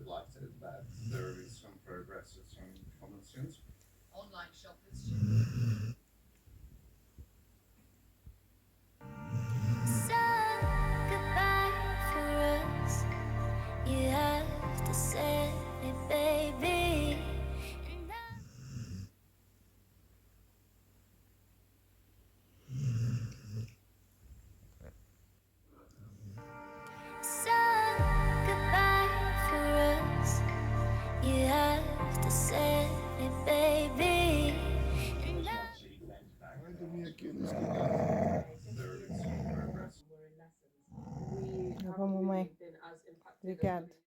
Like that there is some progress and some common sense. Online shoppers should. So goodbye for us. You have to say it, baby. And so goodbye for us. You have to say it, baby. And Haydi niye kendiniz there is some progress. Yapamamaya. Ricard.